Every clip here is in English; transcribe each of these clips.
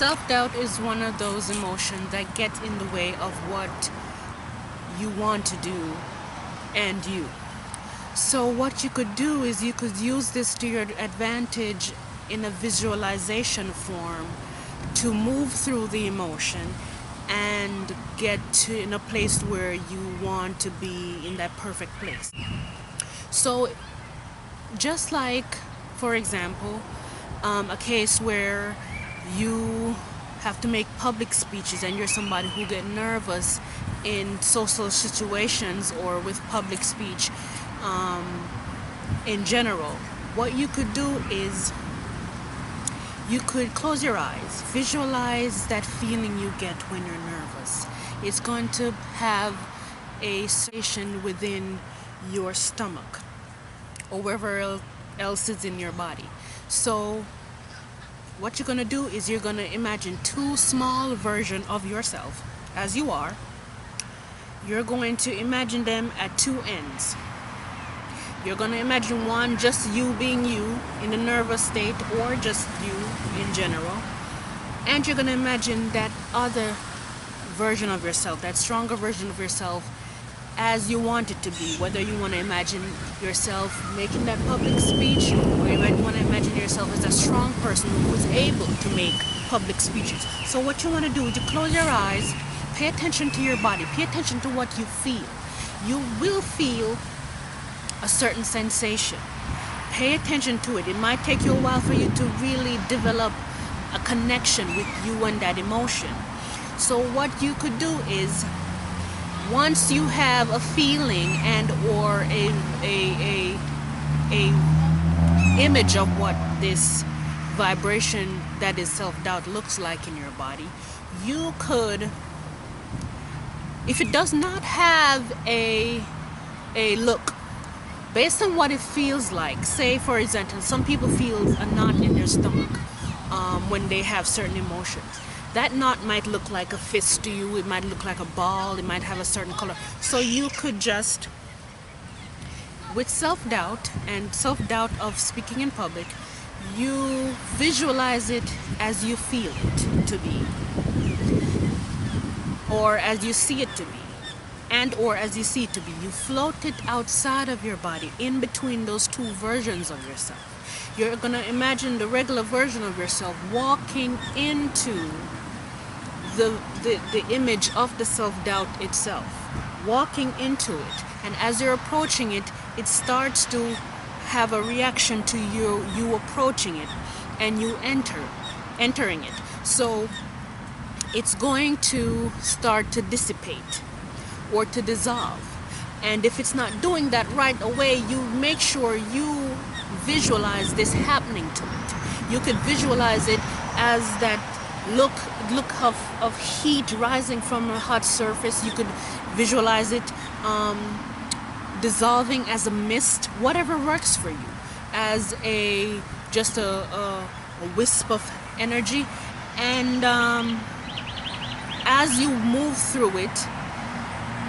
Self-doubt is one of those emotions that get in the way of what you want to do and you. So what you could do is you could use this to your advantage in a visualization form to move through the emotion and get to in a place where you want to be, in that perfect place. So just like, for example, a case where you have to make public speeches and you're somebody who get nervous in social situations or with public speech in general, what you could do is you could close your eyes, visualize that feeling you get when you're nervous. It's going to have a sensation within your stomach or wherever else is in your body. So what you're going to do is you're going to imagine two small versions of yourself as you are. You're going to imagine them at two ends. You're going to imagine one, just you being you in a nervous state, or just you in general. And you're going to imagine that other version of yourself, that stronger version of yourself, as you want it to be. Whether you want to imagine yourself making that public speech, or you might want to imagine yourself as a strong person who is able to make public speeches. So what you want to do is you close your eyes, pay attention to your body, pay attention to what you feel. You will feel a certain sensation. Pay attention to it. It might take you a while for you to really develop a connection with you and that emotion. So what you could do is, once you have a feeling and or a image of what this vibration that is self-doubt looks like in your body, you could, if it does not have a look, based on what it feels like, say for example, some people feel a knot in their stomach when they have certain emotions. That knot might look like a fist to you, it might look like a ball, it might have a certain color. So you could just, with self-doubt and self-doubt of speaking in public, you visualize it as you feel it to be, or as you see it to be, and or as you see it to be. You float it outside of your body, in between those two versions of yourself. You're going to imagine the regular version of yourself walking into the image of the self-doubt itself, walking into it, and as you're approaching it, it starts to have a reaction to you approaching it, and you entering it. So it's going to start to dissipate or to dissolve. And if it's not doing that right away, you make sure you visualize this happening to it. You could visualize it as that look of heat rising from a hot surface. You could visualize it dissolving as a mist, whatever works for you, as just a wisp of energy. And as you move through it,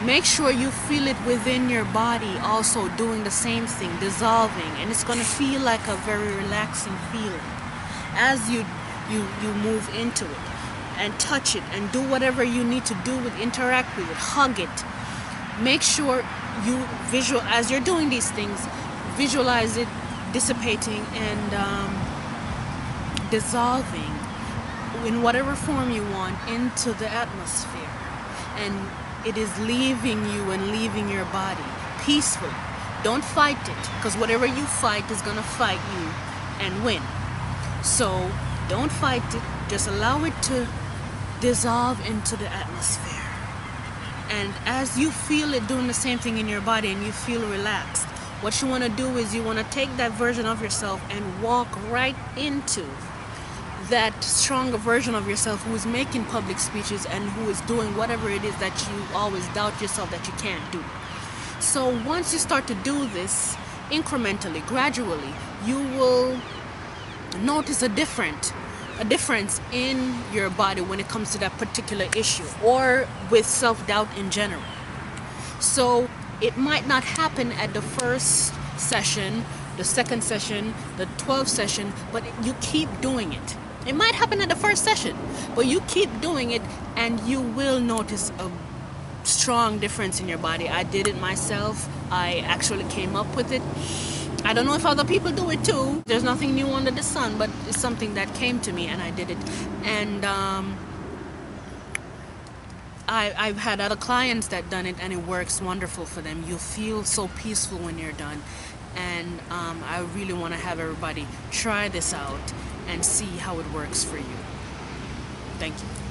make sure you feel it within your body also doing the same thing, dissolving, and it's going to feel like a very relaxing feeling as you move into it, and touch it and do whatever you need to do with interact with it, hug it. Make sure you as you're doing these things, visualize it dissipating and dissolving in whatever form you want into the atmosphere, and it is leaving you and leaving your body peacefully. Don't fight it, because whatever you fight is going to fight you and win. So don't fight it, just allow it to dissolve into the atmosphere. And as you feel it doing the same thing in your body and you feel relaxed, what you want to do is you want to take that version of yourself and walk right into that stronger version of yourself who is making public speeches and who is doing whatever it is that you always doubt yourself that you can't do. So once you start to do this incrementally, gradually, you will notice a difference in your body when it comes to that particular issue, or with self-doubt in general. So it might not happen at the first session, the second session, the 12th session, but you keep doing it. It might happen at the first session, but you keep doing it and you will notice a strong difference in your body. I did it myself. I actually came up with it. I don't know if other people do it too. There's nothing new under the sun, but it's something that came to me and I did it. And I've had other clients that done it and it works wonderful for them. You feel so peaceful when you're done. And I really want to have everybody try this out and see how it works for you. Thank you.